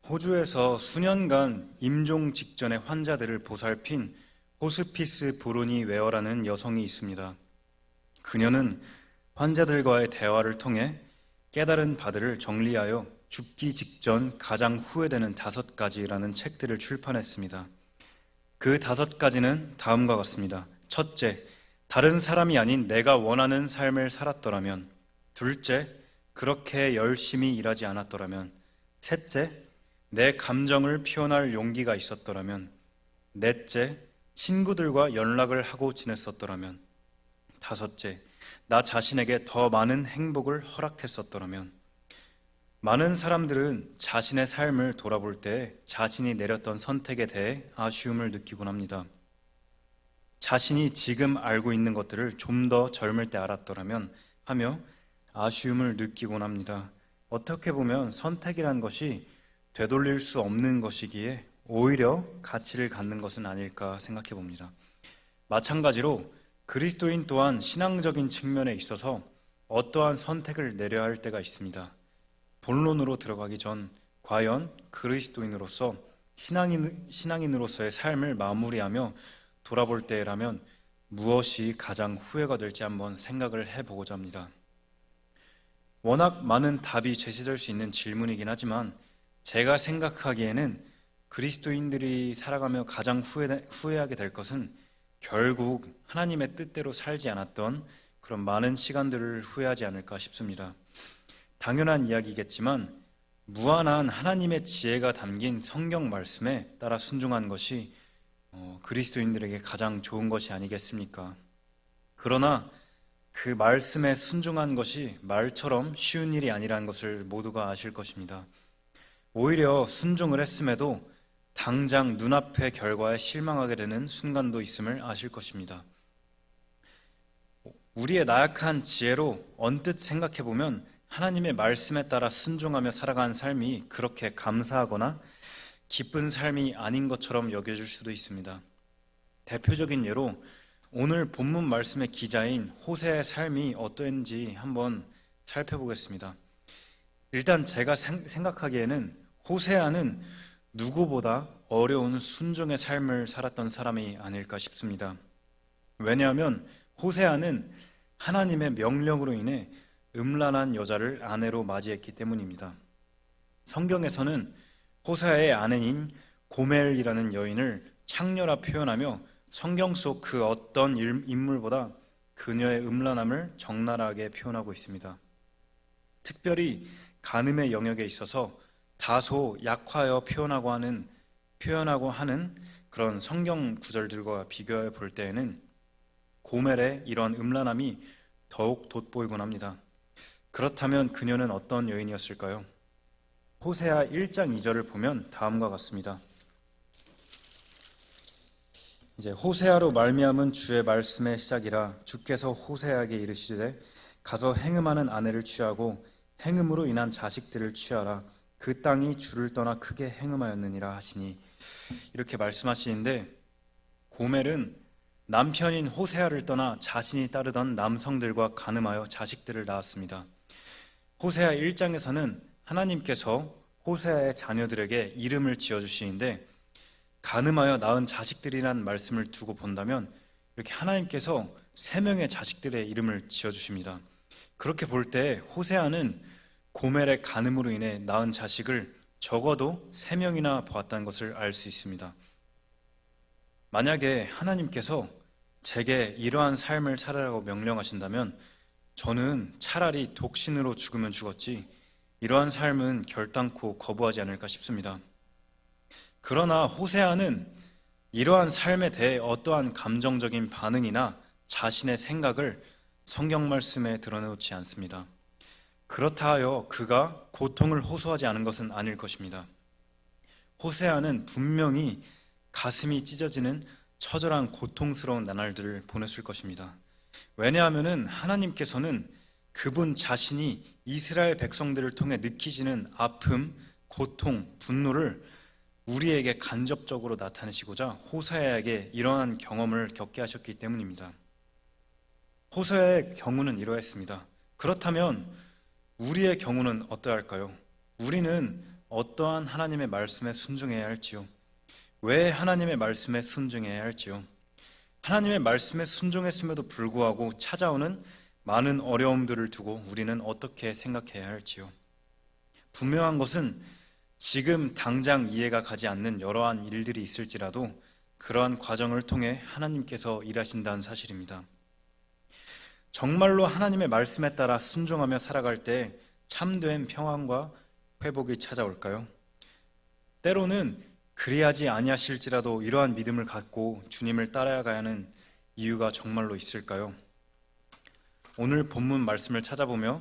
호주에서 수년간 임종 직전의 환자들을 보살핀 호스피스 브로니 웨어라는 여성이 있습니다. 그녀는 환자들과의 대화를 통해 깨달은 바들을 정리하여 죽기 직전 가장 후회되는 5가지라는 책들을 출판했습니다. 그 5가지는 다음과 같습니다. 첫째, 다른 사람이 아닌 내가 원하는 삶을 살았더라면. 둘째, 그렇게 열심히 일하지 않았더라면. 셋째, 내 감정을 표현할 용기가 있었더라면. 넷째, 친구들과 연락을 하고 지냈었더라면. 다섯째, 나 자신에게 더 많은 행복을 허락했었더라면. 많은 사람들은 자신의 삶을 돌아볼 때 자신이 내렸던 선택에 대해 아쉬움을 느끼곤 합니다. 자신이 지금 알고 있는 것들을 좀 더 젊을 때 알았더라면 하며 아쉬움을 느끼곤 합니다. 어떻게 보면 선택이란 것이 되돌릴 수 없는 것이기에 오히려 가치를 갖는 것은 아닐까 생각해 봅니다. 마찬가지로 그리스도인 또한 신앙적인 측면에 있어서 어떠한 선택을 내려야 할 때가 있습니다. 본론으로 들어가기 전 과연 그리스도인으로서 신앙인으로서의 삶을 마무리하며 돌아볼 때라면 무엇이 가장 후회가 될지 한번 생각을 해보고자 합니다. 워낙 많은 답이 제시될 수 있는 질문이긴 하지만 제가 생각하기에는 그리스도인들이 살아가며 가장 후회하게 될 것은 결국 하나님의 뜻대로 살지 않았던 그런 많은 시간들을 후회하지 않을까 싶습니다. 당연한 이야기겠지만 무한한 하나님의 지혜가 담긴 성경 말씀에 따라 순종한 것이 그리스도인들에게 가장 좋은 것이 아니겠습니까? 그러나 그 말씀에 순종한 것이 말처럼 쉬운 일이 아니라는 것을 모두가 아실 것입니다. 오히려 순종을 했음에도 당장 눈앞의 결과에 실망하게 되는 순간도 있음을 아실 것입니다. 우리의 나약한 지혜로 언뜻 생각해보면 하나님의 말씀에 따라 순종하며 살아가는 삶이 그렇게 감사하거나 기쁜 삶이 아닌 것처럼 여겨질 수도 있습니다. 대표적인 예로 오늘 본문 말씀의 기자인 호세의 삶이 어땠는지 한번 살펴보겠습니다. 일단 제가 생각하기에는 호세아는 누구보다 어려운 순종의 삶을 살았던 사람이 아닐까 싶습니다. 왜냐하면 호세아는 하나님의 명령으로 인해 음란한 여자를 아내로 맞이했기 때문입니다. 성경에서는 호세아의 아내인 고멜이라는 여인을 창녀라 표현하며 성경 속 그 어떤 인물보다 그녀의 음란함을 적나라하게 표현하고 있습니다. 특별히 간음의 영역에 있어서 다소 약화하여 표현하고 하는 그런 성경 구절들과 비교해 볼 때에는 고멜의 이러한 음란함이 더욱 돋보이곤 합니다. 그렇다면 그녀는 어떤 여인이었을까요? 호세아 1장 2절을 보면 다음과 같습니다. 이제 호세아로 말미암은 주의 말씀의 시작이라 주께서 호세아에게 이르시되 가서 행음하는 아내를 취하고 행음으로 인한 자식들을 취하라 그 땅이 주를 떠나 크게 행음하였느니라 하시니 이렇게 말씀하시는데 고멜은 남편인 호세아를 떠나 자신이 따르던 남성들과 간음하여 자식들을 낳았습니다. 호세아 1장에서는 하나님께서 호세아의 자녀들에게 이름을 지어주시는데 간음하여 낳은 자식들이라는 말씀을 두고 본다면 이렇게 하나님께서 3명의 자식들의 이름을 지어주십니다. 그렇게 볼 때 호세아는 고멜의 간음으로 인해 낳은 자식을 적어도 3명이나 보았다는 것을 알 수 있습니다. 만약에 하나님께서 제게 이러한 삶을 살아라고 명령하신다면 저는 차라리 독신으로 죽으면 죽었지 이러한 삶은 결단코 거부하지 않을까 싶습니다. 그러나 호세아는 이러한 삶에 대해 어떠한 감정적인 반응이나 자신의 생각을 성경 말씀에 드러내놓지 않습니다. 그렇다 하여 그가 고통을 호소하지 않은 것은 아닐 것입니다. 호세아는 분명히 가슴이 찢어지는 처절한 고통스러운 나날들을 보냈을 것입니다. 왜냐하면 하나님께서는 그분 자신이 이스라엘 백성들을 통해 느끼시는 아픔, 고통, 분노를 우리에게 간접적으로 나타내시고자 호세아에게 이러한 경험을 겪게 하셨기 때문입니다. 호세아의 경우는 이러했습니다. 그렇다면 우리의 경우는 어떠할까요? 우리는 어떠한 하나님의 말씀에 순종해야 할지요? 왜 하나님의 말씀에 순종해야 할지요? 하나님의 말씀에 순종했음에도 불구하고 찾아오는 많은 어려움들을 두고 우리는 어떻게 생각해야 할지요? 분명한 것은 지금 당장 이해가 가지 않는 여러한 일들이 있을지라도 그러한 과정을 통해 하나님께서 일하신다는 사실입니다. 정말로 하나님의 말씀에 따라 순종하며 살아갈 때 참된 평안과 회복이 찾아올까요? 때로는 그리하지 아니하실지라도 이러한 믿음을 갖고 주님을 따라가야 하는 이유가 정말로 있을까요? 오늘 본문 말씀을 찾아보며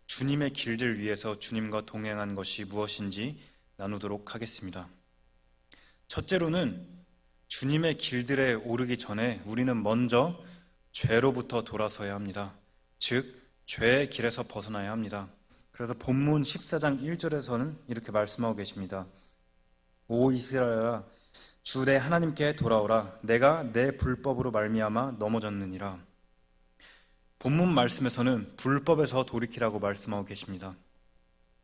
주님의 길들 위에서 주님과 동행한 것이 무엇인지 나누도록 하겠습니다. 첫째로는 주님의 길들에 오르기 전에 우리는 먼저 죄로부터 돌아서야 합니다. 즉, 죄의 길에서 벗어나야 합니다. 그래서 본문 14장 1절에서는 이렇게 말씀하고 계십니다. 오 이스라엘아, 주 내 하나님께 돌아오라. 내가 내 불법으로 말미암아 넘어졌느니라. 본문 말씀에서는 불법에서 돌이키라고 말씀하고 계십니다.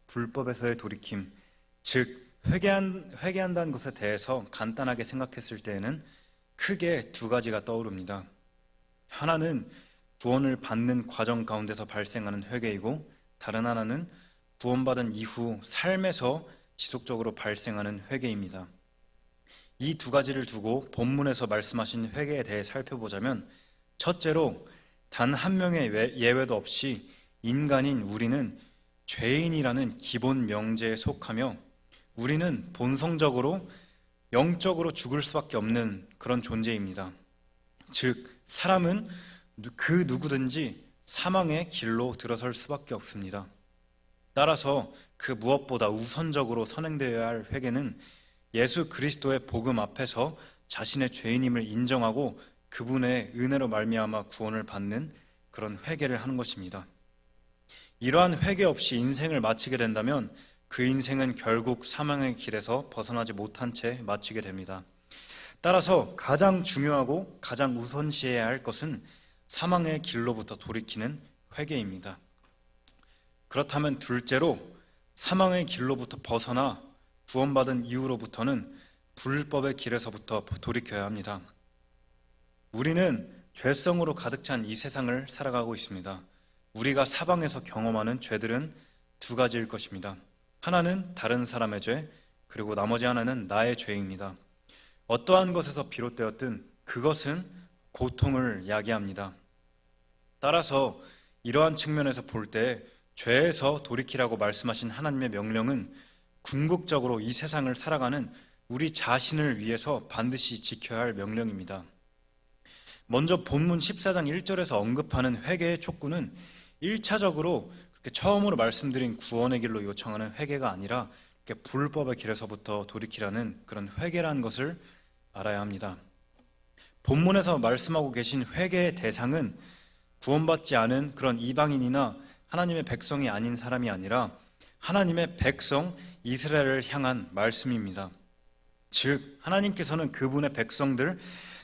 불법에서의 돌이킴, 즉 회개한다는 것에 대해서 간단하게 생각했을 때에는 크게 두 가지가 떠오릅니다. 하나는 구원을 받는 과정 가운데서 발생하는 회개이고, 다른 하나는 구원받은 이후 삶에서 지속적으로 발생하는 회개입니다. 이 두 가지를 두고 본문에서 말씀하신 회개에 대해 살펴보자면, 첫째로 단 한 명의 예외도 없이 인간인 우리는 죄인이라는 기본 명제에 속하며 우리는 본성적으로 영적으로 죽을 수밖에 없는 그런 존재입니다. 즉, 사람은 그 누구든지 사망의 길로 들어설 수밖에 없습니다. 따라서 그 무엇보다 우선적으로 선행되어야 할 회개는 예수 그리스도의 복음 앞에서 자신의 죄인임을 인정하고 그분의 은혜로 말미암아 구원을 받는 그런 회개를 하는 것입니다. 이러한 회개 없이 인생을 마치게 된다면 그 인생은 결국 사망의 길에서 벗어나지 못한 채 마치게 됩니다. 따라서 가장 중요하고 가장 우선시해야 할 것은 사망의 길로부터 돌이키는 회개입니다. 그렇다면 둘째로 사망의 길로부터 벗어나 구원받은 이후로부터는 불법의 길에서부터 돌이켜야 합니다. 우리는 죄성으로 가득 찬 이 세상을 살아가고 있습니다. 우리가 사방에서 경험하는 죄들은 두 가지일 것입니다. 하나는 다른 사람의 죄, 그리고 나머지 하나는 나의 죄입니다. 어떠한 것에서 비롯되었든 그것은 고통을 야기합니다. 따라서 이러한 측면에서 볼 때 죄에서 돌이키라고 말씀하신 하나님의 명령은 궁극적으로 이 세상을 살아가는 우리 자신을 위해서 반드시 지켜야 할 명령입니다. 먼저 본문 14장 1절에서 언급하는 회개의 촉구는 1차적으로 그렇게 처음으로 말씀드린 구원의 길로 요청하는 회개가 아니라 불법의 길에서부터 돌이키라는 그런 회개라는 것을 알아야 합니다. 본문에서 말씀하고 계신 회개의 대상은 구원받지 않은 그런 이방인이나 하나님의 백성이 아닌 사람이 아니라 하나님의 백성 이스라엘을 향한 말씀입니다. 즉, 하나님께서는 그분의 백성들,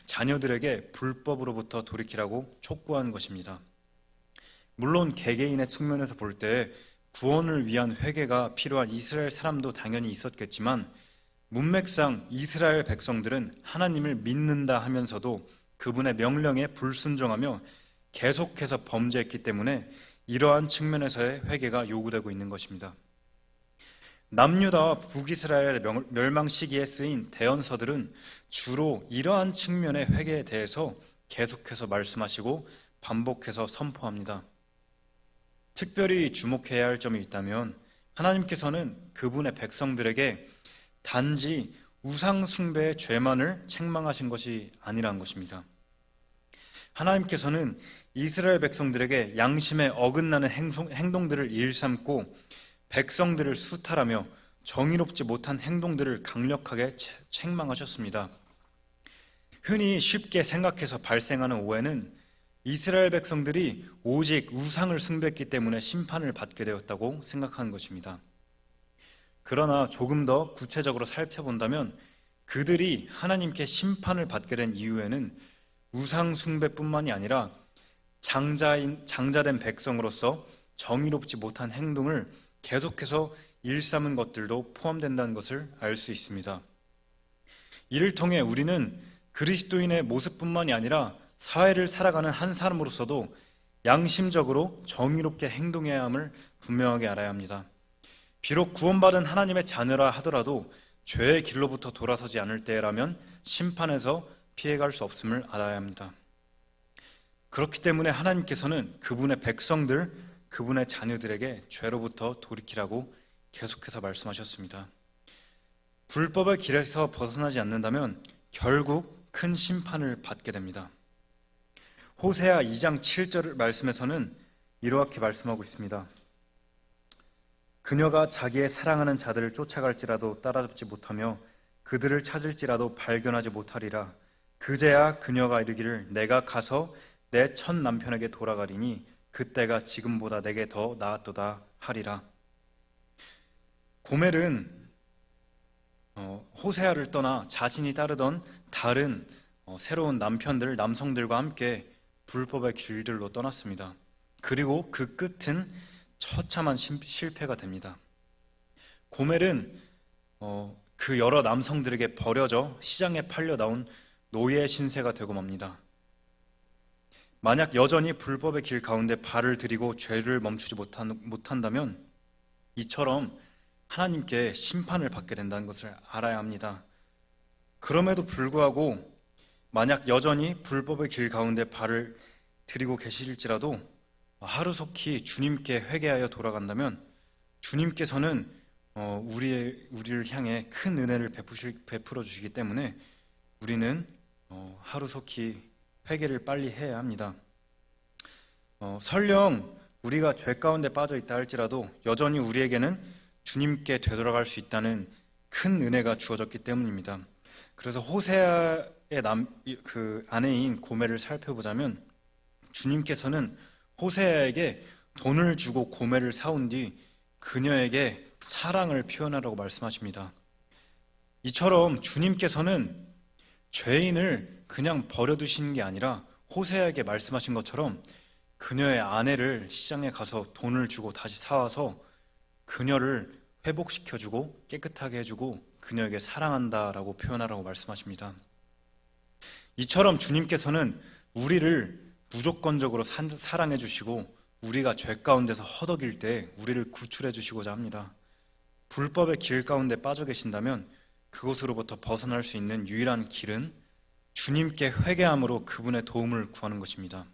자녀들에게 불법으로부터 돌이키라고 촉구하는 것입니다. 물론 개개인의 측면에서 볼 때 구원을 위한 회개가 필요한 이스라엘 사람도 당연히 있었겠지만 문맥상 이스라엘 백성들은 하나님을 믿는다 하면서도 그분의 명령에 불순종하며 계속해서 범죄했기 때문에 이러한 측면에서의 회개가 요구되고 있는 것입니다. 남유다와 북이스라엘의 멸망 시기에 쓰인 대언서들은 주로 이러한 측면의 회개에 대해서 계속해서 말씀하시고 반복해서 선포합니다. 특별히 주목해야 할 점이 있다면 하나님께서는 그분의 백성들에게 단지 우상 숭배의 죄만을 책망하신 것이 아니라는 것입니다. 하나님께서는 이스라엘 백성들에게 양심에 어긋나는 행동들을 일삼고 백성들을 수탈하며 정의롭지 못한 행동들을 강력하게 책망하셨습니다. 흔히 쉽게 생각해서 발생하는 오해는 이스라엘 백성들이 오직 우상을 숭배했기 때문에 심판을 받게 되었다고 생각하는 것입니다. 그러나 조금 더 구체적으로 살펴본다면 그들이 하나님께 심판을 받게 된 이유에는 우상 숭배뿐만이 아니라 장자된 백성으로서 정의롭지 못한 행동을 계속해서 일 삼은 것들도 포함된다는 것을 알 수 있습니다. 이를 통해 우리는 그리스도인의 모습뿐만이 아니라 사회를 살아가는 한 사람으로서도 양심적으로 정의롭게 행동해야 함을 분명하게 알아야 합니다. 비록 구원받은 하나님의 자녀라 하더라도 죄의 길로부터 돌아서지 않을 때라면 심판에서 피해갈 수 없음을 알아야 합니다. 그렇기 때문에 하나님께서는 그분의 백성들, 그분의 자녀들에게 죄로부터 돌이키라고 계속해서 말씀하셨습니다. 불법의 길에서 벗어나지 않는다면 결국 큰 심판을 받게 됩니다. 호세아 2장 7절 말씀에서는 이렇게 말씀하고 있습니다. 그녀가 자기의 사랑하는 자들을 쫓아갈지라도 따라잡지 못하며 그들을 찾을지라도 발견하지 못하리라. 그제야 그녀가 이르기를 내가 가서 내 첫 남편에게 돌아가리니 그때가 지금보다 내게 더 나았도다 하리라. 고멜은 호세아를 떠나 자신이 따르던 다른 새로운 남편들, 남성들과 함께 불법의 길들로 떠났습니다. 그리고 그 끝은 처참한 실패가 됩니다. 고멜은 그 여러 남성들에게 버려져 시장에 팔려 나온 노예 신세가 되고 맙니다. 만약 여전히 불법의 길 가운데 발을 들이고 죄를 멈추지 못한다면 이처럼 하나님께 심판을 받게 된다는 것을 알아야 합니다. 그럼에도 불구하고 만약 여전히 불법의 길 가운데 발을 들이고 계실지라도 하루속히 주님께 회개하여 돌아간다면 주님께서는 우리를 향해 큰 은혜를 베풀어 주시기 때문에 우리는 하루속히 회개를 빨리 해야 합니다. 설령 우리가 죄 가운데 빠져 있다 할지라도 여전히 우리에게는 주님께 되돌아갈 수 있다는 큰 은혜가 주어졌기 때문입니다. 그래서 호세아의 그 아내인 고멜을 살펴보자면 주님께서는 호세아에게 돈을 주고 고멜을 사온 뒤 그녀에게 사랑을 표현하라고 말씀하십니다. 이처럼 주님께서는 죄인을 그냥 버려두시는 게 아니라 호세아에게 말씀하신 것처럼 그녀의 아내를 시장에 가서 돈을 주고 다시 사와서 그녀를 회복시켜주고 깨끗하게 해주고 그녀에게 사랑한다라고 표현하라고 말씀하십니다. 이처럼 주님께서는 우리를 무조건적으로 사랑해 주시고 우리가 죄 가운데서 허덕일 때 우리를 구출해 주시고자 합니다. 불법의 길 가운데 빠져 계신다면 그곳으로부터 벗어날 수 있는 유일한 길은 주님께 회개함으로 그분의 도움을 구하는 것입니다.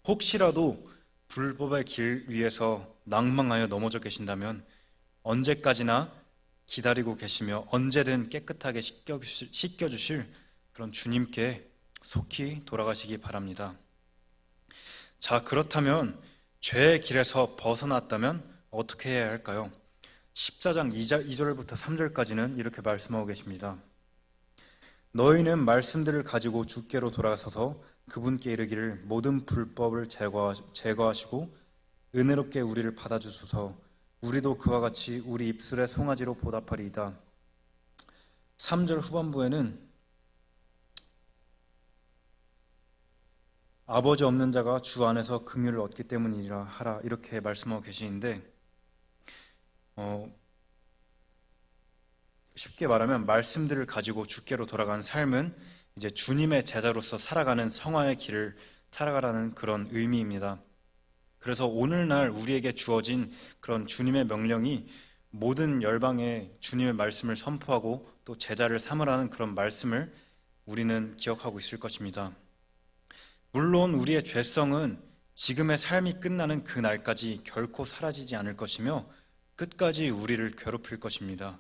혹시라도 불법의 길 위에서 낭망하여 넘어져 계신다면 언제까지나 기다리고 계시며 언제든 깨끗하게 씻겨주실 그런 주님께 속히 돌아가시기 바랍니다. 자, 그렇다면 죄의 길에서 벗어났다면 어떻게 해야 할까요? 14장 2절부터 3절까지는 이렇게 말씀하고 계십니다. 너희는 말씀들을 가지고 주께로 돌아서서 그분께 이르기를 모든 불법을 제거하시고 은혜롭게 우리를 받아주소서. 우리도 그와 같이 우리 입술의 송아지로 보답하리이다. 3절 후반부에는 아버지 없는 자가 주 안에서 긍휼을 얻기 때문이라 하라 이렇게 말씀하고 계시는데 쉽게 말하면 말씀들을 가지고 주께로 돌아가는 삶은 이제 주님의 제자로서 살아가는 성화의 길을 살아가라는 그런 의미입니다. 그래서 오늘날 우리에게 주어진 그런 주님의 명령이 모든 열방에 주님의 말씀을 선포하고 또 제자를 삼으라는 그런 말씀을 우리는 기억하고 있을 것입니다. 물론 우리의 죄성은 지금의 삶이 끝나는 그 날까지 결코 사라지지 않을 것이며 끝까지 우리를 괴롭힐 것입니다.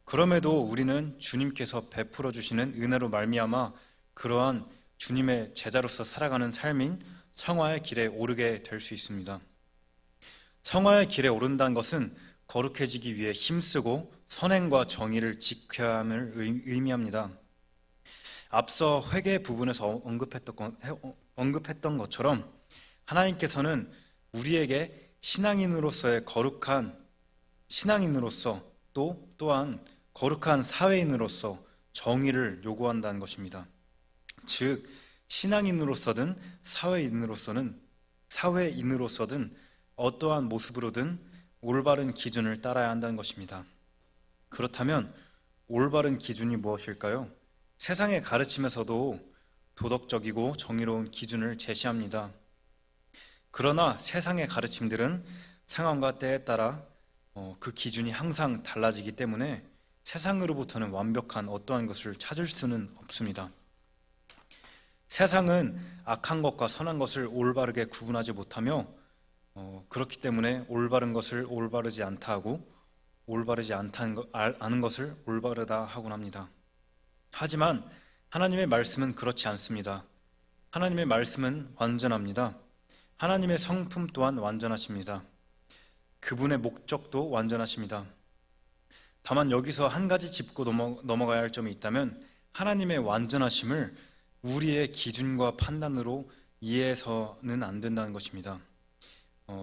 그럼에도 우리는 주님께서 베풀어 주시는 은혜로 말미암아 그러한 주님의 제자로서 살아가는 삶인 성화의 길에 오르게 될 수 있습니다. 성화의 길에 오른다는 것은 거룩해지기 위해 힘쓰고 선행과 정의를 지켜야 함을 의미합니다. 앞서 회개 부분에서 언급했던 것처럼 하나님께서는 우리에게 신앙인으로서의 거룩한 신앙인으로서 또한 거룩한 사회인으로서 정의를 요구한다는 것입니다. 즉 신앙인으로서든 사회인으로서든 어떠한 모습으로든 올바른 기준을 따라야 한다는 것입니다. 그렇다면 올바른 기준이 무엇일까요? 세상의 가르침에서도 도덕적이고 정의로운 기준을 제시합니다. 그러나 세상의 가르침들은 상황과 때에 따라 그 기준이 항상 달라지기 때문에 세상으로부터는 완벽한 어떠한 것을 찾을 수는 없습니다. 세상은 악한 것과 선한 것을 올바르게 구분하지 못하며 그렇기 때문에 올바른 것을 올바르지 않다 하고 올바르지 않은 것을 올바르다 하곤 합니다. 하지만 하나님의 말씀은 그렇지 않습니다. 하나님의 말씀은 완전합니다. 하나님의 성품 또한 완전하십니다. 그분의 목적도 완전하십니다. 다만 여기서 한 가지 짚고 넘어가야 할 점이 있다면 하나님의 완전하심을 우리의 기준과 판단으로 이해해서는 안 된다는 것입니다.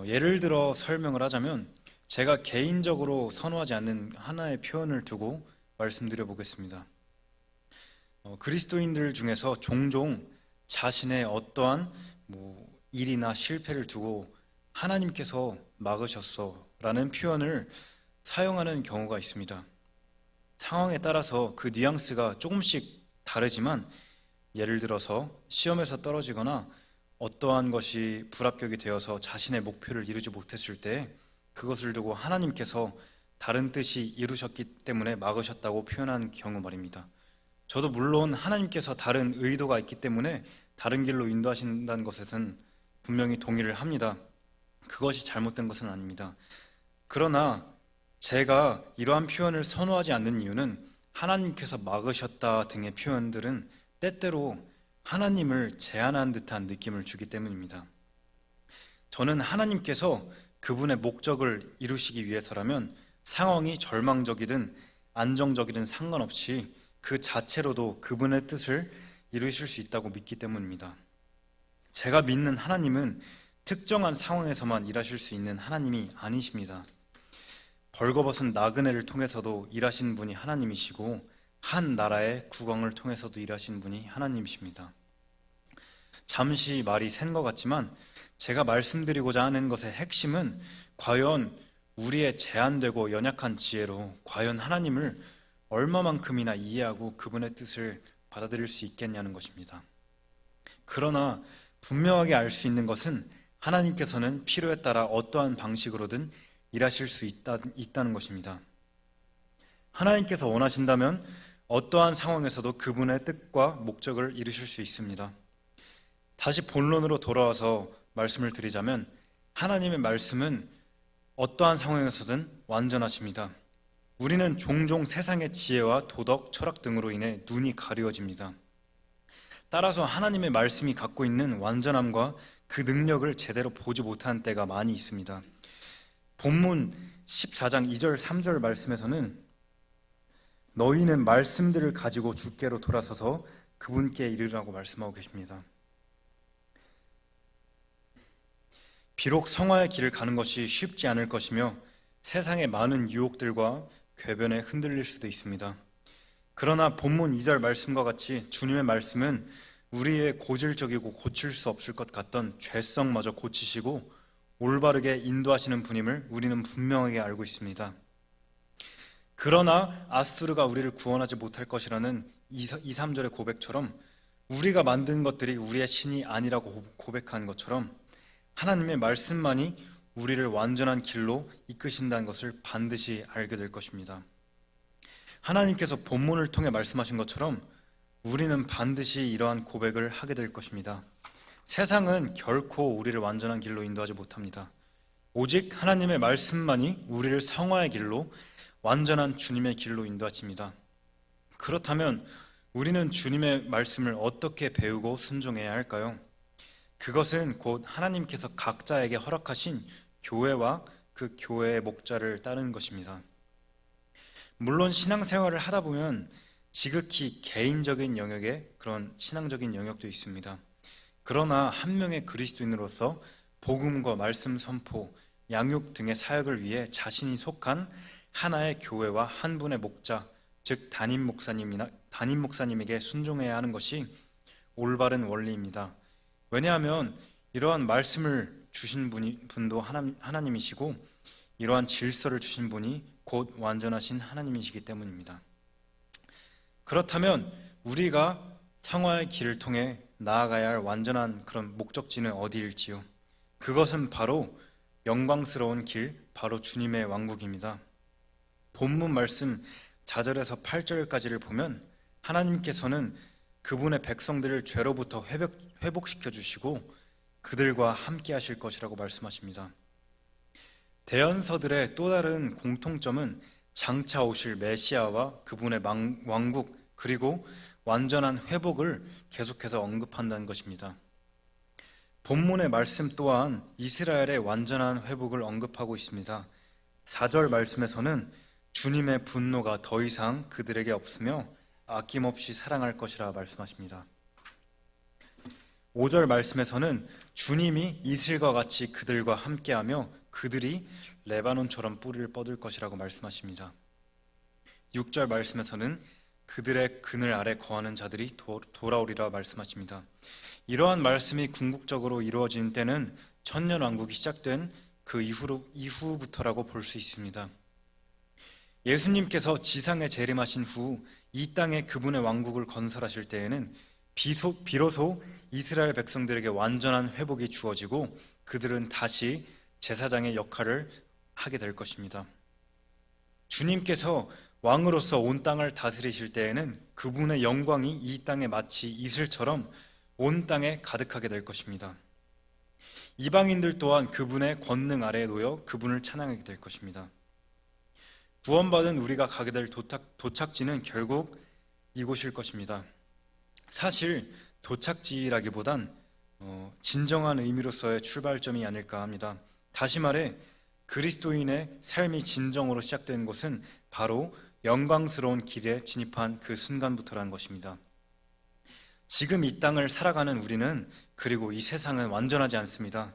예를 들어 설명을 하자면 제가 개인적으로 선호하지 않는 하나의 표현을 두고 말씀드려 보겠습니다. 그리스도인들 중에서 종종 자신의 어떠한 일이나 실패를 두고 하나님께서 막으셨어 라는 표현을 사용하는 경우가 있습니다. 상황에 따라서 그 뉘앙스가 조금씩 다르지만 예를 들어서 시험에서 떨어지거나 어떠한 것이 불합격이 되어서 자신의 목표를 이루지 못했을 때 그것을 두고 하나님께서 다른 뜻이 이루셨기 때문에 막으셨다고 표현한 경우 말입니다. 저도 물론 하나님께서 다른 의도가 있기 때문에 다른 길로 인도하신다는 것에는 분명히 동의를 합니다. 그것이 잘못된 것은 아닙니다. 그러나 제가 이러한 표현을 선호하지 않는 이유는 하나님께서 막으셨다 등의 표현들은 때때로 하나님을 제한한 듯한 느낌을 주기 때문입니다. 저는 하나님께서 그분의 목적을 이루시기 위해서라면 상황이 절망적이든 안정적이든 상관없이 그 자체로도 그분의 뜻을 이루실 수 있다고 믿기 때문입니다. 제가 믿는 하나님은 특정한 상황에서만 일하실 수 있는 하나님이 아니십니다. 벌거벗은 나그네를 통해서도 일하신 분이 하나님이시고 한 나라의 국왕을 통해서도 일하신 분이 하나님이십니다. 잠시 말이 센 것 같지만 제가 말씀드리고자 하는 것의 핵심은 과연 우리의 제한되고 연약한 지혜로 과연 하나님을 얼마만큼이나 이해하고 그분의 뜻을 받아들일 수 있겠냐는 것입니다. 그러나 분명하게 알 수 있는 것은 하나님께서는 필요에 따라 어떠한 방식으로든 일하실 수 있다는 것입니다. 하나님께서 원하신다면 어떠한 상황에서도 그분의 뜻과 목적을 이루실 수 있습니다. 다시 본론으로 돌아와서 말씀을 드리자면 하나님의 말씀은 어떠한 상황에서든 완전하십니다. 우리는 종종 세상의 지혜와 도덕, 철학 등으로 인해 눈이 가려집니다. 따라서 하나님의 말씀이 갖고 있는 완전함과 그 능력을 제대로 보지 못하는 때가 많이 있습니다. 본문 14장 2절 3절 말씀에서는 너희는 말씀들을 가지고 주께로 돌아서서 그분께 이르라고 말씀하고 계십니다. 비록 성화의 길을 가는 것이 쉽지 않을 것이며 세상의 많은 유혹들과 궤변에 흔들릴 수도 있습니다. 그러나 본문 2절 말씀과 같이 주님의 말씀은 우리의 고질적이고 고칠 수 없을 것 같던 죄성마저 고치시고 올바르게 인도하시는 분임을 우리는 분명하게 알고 있습니다. 그러나 아수르가 우리를 구원하지 못할 것이라는 2, 3절의 고백처럼 우리가 만든 것들이 우리의 신이 아니라고 고백한 것처럼 하나님의 말씀만이 우리를 완전한 길로 이끄신다는 것을 반드시 알게 될 것입니다. 하나님께서 본문을 통해 말씀하신 것처럼 우리는 반드시 이러한 고백을 하게 될 것입니다. 세상은 결코 우리를 완전한 길로 인도하지 못합니다. 오직 하나님의 말씀만이 우리를 성화의 길로 완전한 주님의 길로 인도하십니다. 그렇다면 우리는 주님의 말씀을 어떻게 배우고 순종해야 할까요? 그것은 곧 하나님께서 각자에게 허락하신 교회와 그 교회의 목자를 따르는 것입니다. 물론 신앙생활을 하다 보면 지극히 개인적인 영역에 그런 신앙적인 영역도 있습니다. 그러나 한 명의 그리스도인으로서 복음과 말씀 선포, 양육 등의 사역을 위해 자신이 속한 하나의 교회와 한 분의 목자, 즉 담임 목사님에게 순종해야 하는 것이 올바른 원리입니다. 왜냐하면 이러한 말씀을 주신 분도 하나님이시고 이러한 질서를 주신 분이 곧 완전하신 하나님이시기 때문입니다. 그렇다면 우리가 상화의 길을 통해 나아가야 할 완전한 그런 목적지는 어디일지요? 그것은 바로 영광스러운 길, 바로 주님의 왕국입니다. 본문 말씀 4절에서 8절까지를 보면 하나님께서는 그분의 백성들을 죄로부터 회복시켜 주시고 그들과 함께 하실 것이라고 말씀하십니다. 대언서들의 또 다른 공통점은 장차 오실 메시아와 그분의 왕국 그리고 완전한 회복을 계속해서 언급한다는 것입니다. 본문의 말씀 또한 이스라엘의 완전한 회복을 언급하고 있습니다. 4절 말씀에서는 주님의 분노가 더 이상 그들에게 없으며 아낌없이 사랑할 것이라 말씀하십니다. 5절 말씀에서는 주님이 이슬과 같이 그들과 함께하며 그들이 레바논처럼 뿌리를 뻗을 것이라고 말씀하십니다. 6절 말씀에서는 그들의 그늘 아래 거하는 자들이 돌아오리라 말씀하십니다. 이러한 말씀이 궁극적으로 이루어진 때는 천년왕국이 시작된 그 이후부터라고 볼 수 있습니다. 예수님께서 지상에 재림하신 후 이 땅에 그분의 왕국을 건설하실 때에는 비로소 이스라엘 백성들에게 완전한 회복이 주어지고 그들은 다시 제사장의 역할을 하게 될 것입니다. 주님께서 왕으로서 온 땅을 다스리실 때에는 그분의 영광이 이 땅에 마치 이슬처럼 온 땅에 가득하게 될 것입니다. 이방인들 또한 그분의 권능 아래에 놓여 그분을 찬양하게 될 것입니다. 구원받은 우리가 가게 될 도착지는 결국 이곳일 것입니다. 사실 도착지라기보단 진정한 의미로서의 출발점이 아닐까 합니다. 다시 말해 그리스도인의 삶이 진정으로 시작된 곳은 바로 영광스러운 길에 진입한 그 순간부터라는 것입니다. 지금 이 땅을 살아가는 우리는 그리고 이 세상은 완전하지 않습니다.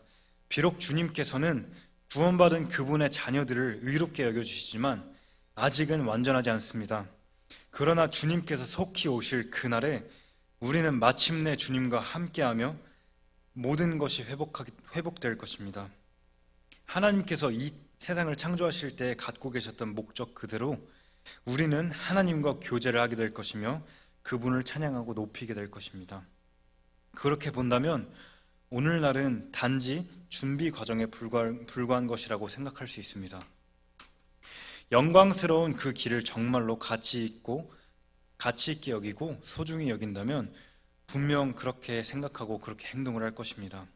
비록 주님께서는 구원받은 그분의 자녀들을 의롭게 여겨주시지만 아직은 완전하지 않습니다. 그러나 주님께서 속히 오실 그날에 우리는 마침내 주님과 함께하며 모든 것이 회복될 것입니다. 하나님께서 이 세상을 창조하실 때 갖고 계셨던 목적 그대로 우리는 하나님과 교제를 하게 될 것이며 그분을 찬양하고 높이게 될 것입니다. 그렇게 본다면 오늘날은 단지 준비 과정에 불과한 것이라고 생각할 수 있습니다. 영광스러운 그 길을 정말로 가치 있게 여기고 소중히 여긴다면 분명 그렇게 생각하고 그렇게 행동을 할 것입니다.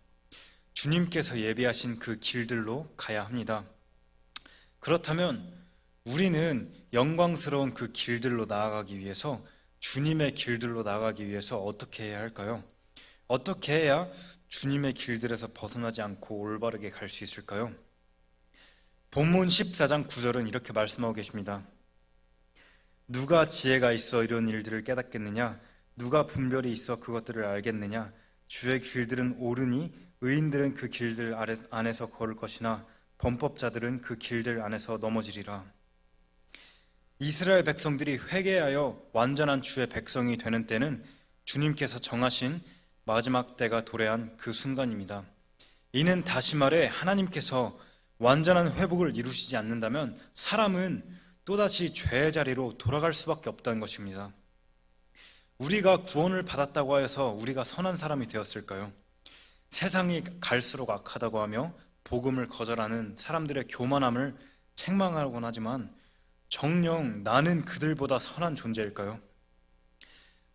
주님께서 예비하신 그 길들로 가야 합니다. 그렇다면 우리는 영광스러운 그 길들로 나아가기 위해서 주님의 길들로 나아가기 위해서 어떻게 해야 할까요? 어떻게 해야 주님의 길들에서 벗어나지 않고 올바르게 갈 수 있을까요? 본문 14장 9절은 이렇게 말씀하고 계십니다. 누가 지혜가 있어 이런 일들을 깨닫겠느냐? 누가 분별이 있어 그것들을 알겠느냐? 주의 길들은 옳으니 의인들은 그 길들 안에서 걸을 것이나 범법자들은 그 길들 안에서 넘어지리라. 이스라엘 백성들이 회개하여 완전한 주의 백성이 되는 때는 주님께서 정하신 마지막 때가 도래한 그 순간입니다. 이는 다시 말해 하나님께서 완전한 회복을 이루시지 않는다면 사람은 또다시 죄의 자리로 돌아갈 수밖에 없다는 것입니다. 우리가 구원을 받았다고 해서 우리가 선한 사람이 되었을까요? 세상이 갈수록 악하다고 하며 복음을 거절하는 사람들의 교만함을 책망하곤 하지만 정녕 나는 그들보다 선한 존재일까요?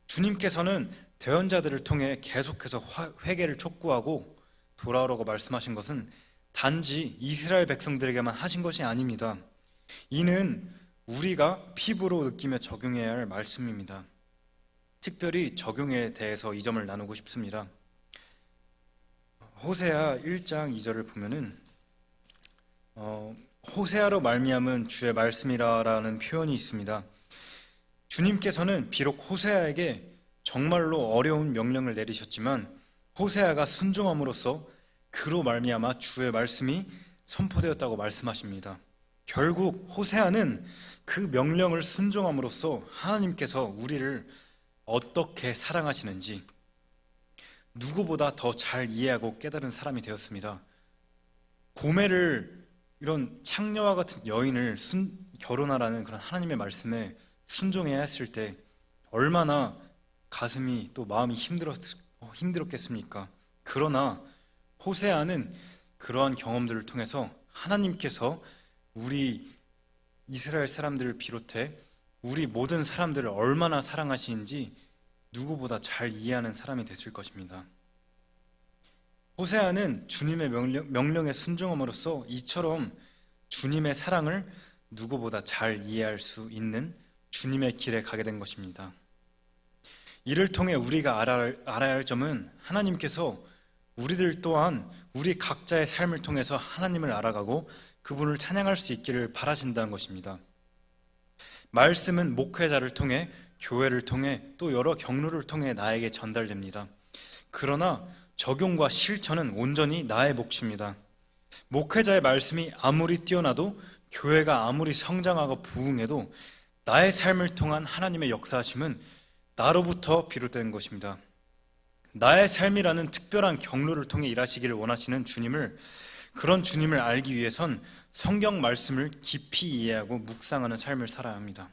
주님께서는 대언자들을 통해 계속해서 회개를 촉구하고 돌아오라고 말씀하신 것은 단지 이스라엘 백성들에게만 하신 것이 아닙니다. 이는 우리가 피부로 느끼며 적용해야 할 말씀입니다. 특별히 적용에 대해서 이 점을 나누고 싶습니다. 호세아 1장 2절을 보면은 호세아로 말미암은 주의 말씀이라라는 표현이 있습니다. 주님께서는 비록 호세아에게 정말로 어려운 명령을 내리셨지만 호세아가 순종함으로써 그로 말미암아 주의 말씀이 선포되었다고 말씀하십니다. 결국 호세아는 그 명령을 순종함으로써 하나님께서 우리를 어떻게 사랑하시는지 누구보다 더 잘 이해하고 깨달은 사람이 되었습니다. 고멜을 이런 창녀와 같은 여인을 결혼하라는 그런 하나님의 말씀에 순종해야 했을 때 얼마나 가슴이 또 마음이 힘들었겠습니까? 그러나 호세아는 그러한 경험들을 통해서 하나님께서 우리 이스라엘 사람들을 비롯해 우리 모든 사람들을 얼마나 사랑하시는지 누구보다 잘 이해하는 사람이 됐을 것입니다. 호세아는 주님의 명령에 순종함으로써 이처럼 주님의 사랑을 누구보다 잘 이해할 수 있는 주님의 길에 가게 된 것입니다. 이를 통해 우리가 알아야 할 점은 하나님께서 우리들 또한 우리 각자의 삶을 통해서 하나님을 알아가고 그분을 찬양할 수 있기를 바라신다는 것입니다. 말씀은 목회자를 통해, 교회를 통해, 또 여러 경로를 통해 나에게 전달됩니다. 그러나 적용과 실천은 온전히 나의 몫입니다. 목회자의 말씀이 아무리 뛰어나도, 교회가 아무리 성장하고 부흥해도 나의 삶을 통한 하나님의 역사하심은 나로부터 비롯된 것입니다. 나의 삶이라는 특별한 경로를 통해 일하시기를 원하시는 주님을, 그런 주님을 알기 위해선 성경 말씀을 깊이 이해하고 묵상하는 삶을 살아야 합니다.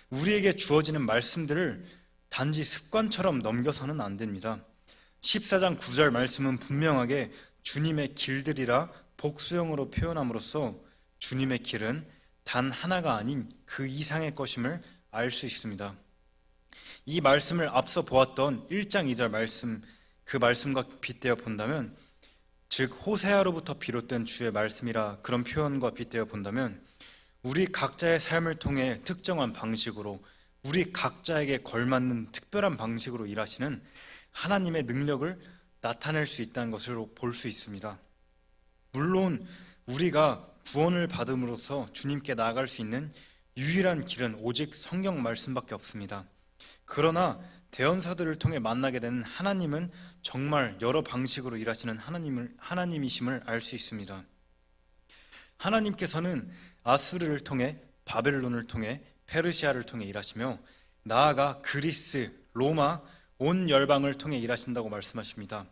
우리에게 주어지는 말씀들을 단지 습관처럼 넘겨서는 안 됩니다. 14장 9절 말씀은 분명하게 주님의 길들이라 복수형으로 표현함으로써 주님의 길은 단 하나가 아닌 그 이상의 것임을 알 수 있습니다. 이 말씀을 앞서 보았던 1장 2절 말씀, 그 말씀과 빗대어 본다면, 즉 호세아로부터 비롯된 주의 말씀이라 그런 표현과 빗대어 본다면 우리 각자의 삶을 통해 특정한 방식으로, 우리 각자에게 걸맞는 특별한 방식으로 일하시는 하나님의 능력을 나타낼 수 있다는 것을 볼 수 있습니다. 물론 우리가 구원을 받음으로써 주님께 나아갈 수 있는 유일한 길은 오직 성경 말씀밖에 없습니다. 그러나 대언사들을 통해 만나게 되는 하나님은 정말 여러 방식으로 일하시는 하나님이심을 알 수 있습니다. 하나님께서는 아수르를 통해, 바벨론을 통해, 페르시아를 통해 일하시며 나아가 그리스, 로마, 온 열방을 통해 일하신다고 말씀하십니다.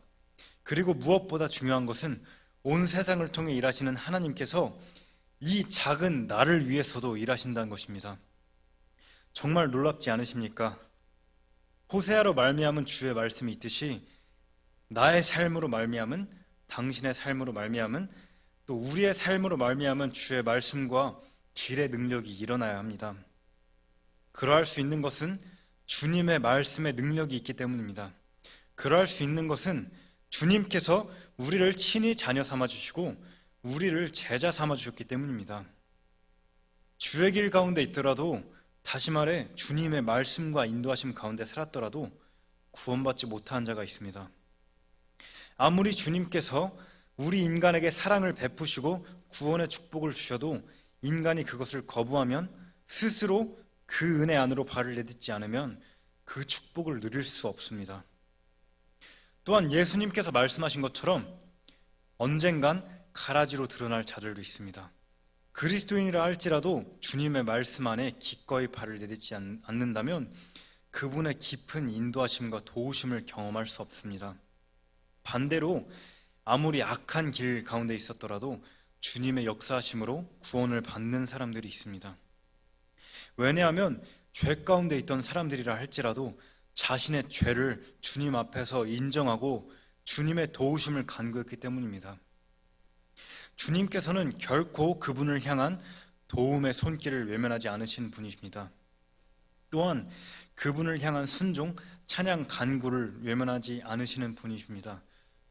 그리고 무엇보다 중요한 것은 온 세상을 통해 일하시는 하나님께서 이 작은 나를 위해서도 일하신다는 것입니다. 정말 놀랍지 않으십니까? 호세아로 말미암은 주의 말씀이 있듯이 나의 삶으로 말미암은, 당신의 삶으로 말미암은, 또 우리의 삶으로 말미암은 주의 말씀과 길의 능력이 일어나야 합니다. 그러할 수 있는 것은 주님의 말씀의 능력이 있기 때문입니다. 그러할 수 있는 것은 주님께서 우리를 친히 자녀 삼아 주시고 우리를 제자 삼아 주셨기 때문입니다. 주의 길 가운데 있더라도, 다시 말해 주님의 말씀과 인도하심 가운데 살았더라도 구원받지 못한 자가 있습니다. 아무리 주님께서 우리 인간에게 사랑을 베푸시고 구원의 축복을 주셔도 인간이 그것을 거부하면, 스스로 그 은혜 안으로 발을 내딛지 않으면 그 축복을 누릴 수 없습니다. 또한 예수님께서 말씀하신 것처럼 언젠간 가라지로 드러날 자들도 있습니다. 그리스도인이라 할지라도 주님의 말씀 안에 기꺼이 발을 내딛지 않는다면 그분의 깊은 인도하심과 도우심을 경험할 수 없습니다. 반대로 아무리 악한 길 가운데 있었더라도 주님의 역사하심으로 구원을 받는 사람들이 있습니다. 왜냐하면 죄 가운데 있던 사람들이라 할지라도 자신의 죄를 주님 앞에서 인정하고 주님의 도우심을 간구했기 때문입니다. 주님께서는 결코 그분을 향한 도움의 손길을 외면하지 않으신 분이십니다. 또한 그분을 향한 순종, 찬양, 간구를 외면하지 않으시는 분이십니다.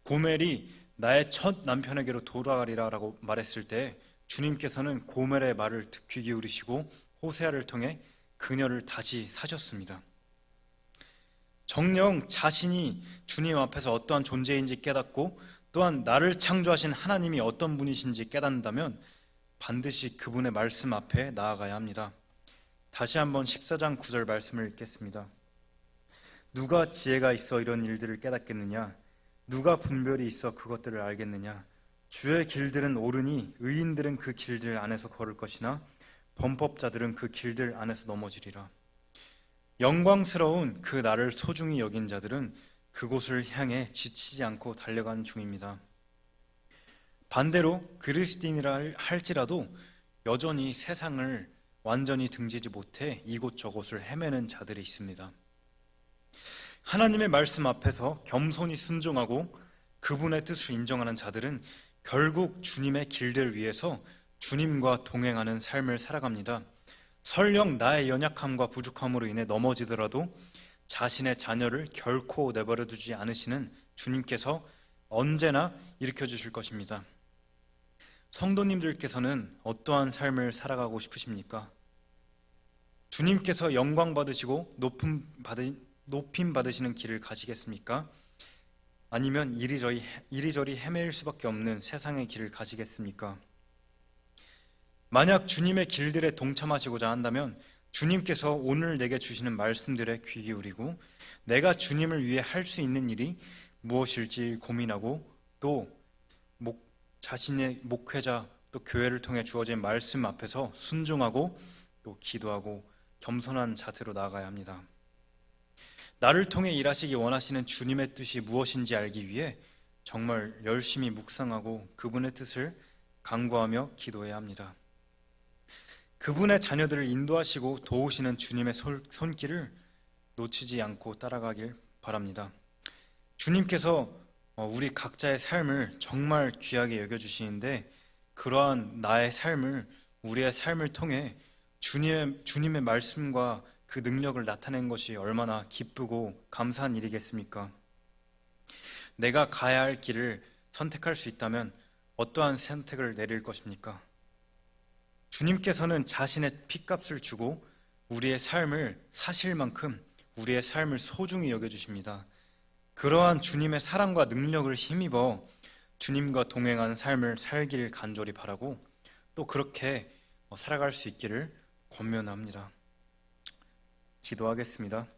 고멜이 나의 첫 남편에게로 돌아가리라 라고 말했을 때 주님께서는 고멜의 말을 귀 기울이시고 호세아를 통해 그녀를 다시 사셨습니다. 정녕 자신이 주님 앞에서 어떠한 존재인지 깨닫고 또한 나를 창조하신 하나님이 어떤 분이신지 깨닫는다면 반드시 그분의 말씀 앞에 나아가야 합니다. 다시 한번 14장 9절 말씀을 읽겠습니다. 누가 지혜가 있어 이런 일들을 깨닫겠느냐? 누가 분별이 있어 그것들을 알겠느냐? 주의 길들은 옳으니 의인들은 그 길들 안에서 걸을 것이나 범법자들은 그 길들 안에서 넘어지리라. 영광스러운 그 나를 소중히 여긴 자들은 그곳을 향해 지치지 않고 달려가는 중입니다. 반대로 그리스도인이라 할지라도 여전히 세상을 완전히 등지지 못해 이곳저곳을 헤매는 자들이 있습니다. 하나님의 말씀 앞에서 겸손히 순종하고 그분의 뜻을 인정하는 자들은 결국 주님의 길들 위에서 주님과 동행하는 삶을 살아갑니다. 설령 나의 연약함과 부족함으로 인해 넘어지더라도 자신의 자녀를 결코 내버려 두지 않으시는 주님께서 언제나 일으켜 주실 것입니다. 성도님들께서는 어떠한 삶을 살아가고 싶으십니까? 주님께서 영광 받으시고 높임 받으시는 길을 가시겠습니까? 아니면 이리저리 헤매일 수밖에 없는 세상의 길을 가시겠습니까? 만약 주님의 길들에 동참하시고자 한다면 주님께서 오늘 내게 주시는 말씀들에 귀 기울이고 내가 주님을 위해 할 수 있는 일이 무엇일지 고민하고 또 자신의 목회자 또 교회를 통해 주어진 말씀 앞에서 순종하고 또 기도하고 겸손한 자세로 나아가야 합니다. 나를 통해 일하시기 원하시는 주님의 뜻이 무엇인지 알기 위해 정말 열심히 묵상하고 그분의 뜻을 간구하며 기도해야 합니다. 그분의 자녀들을 인도하시고 도우시는 주님의 손길을 놓치지 않고 따라가길 바랍니다. 주님께서 우리 각자의 삶을 정말 귀하게 여겨주시는데 그러한 나의 삶을 우리의 삶을 통해 주님의 말씀과 그 능력을 나타낸 것이 얼마나 기쁘고 감사한 일이겠습니까? 내가 가야 할 길을 선택할 수 있다면 어떠한 선택을 내릴 것입니까? 주님께서는 자신의 핏값을 주고 우리의 삶을 사실 만큼 우리의 삶을 소중히 여겨주십니다. 그러한 주님의 사랑과 능력을 힘입어 주님과 동행하는 삶을 살길 간절히 바라고 또 그렇게 살아갈 수 있기를 권면합니다. 기도하겠습니다.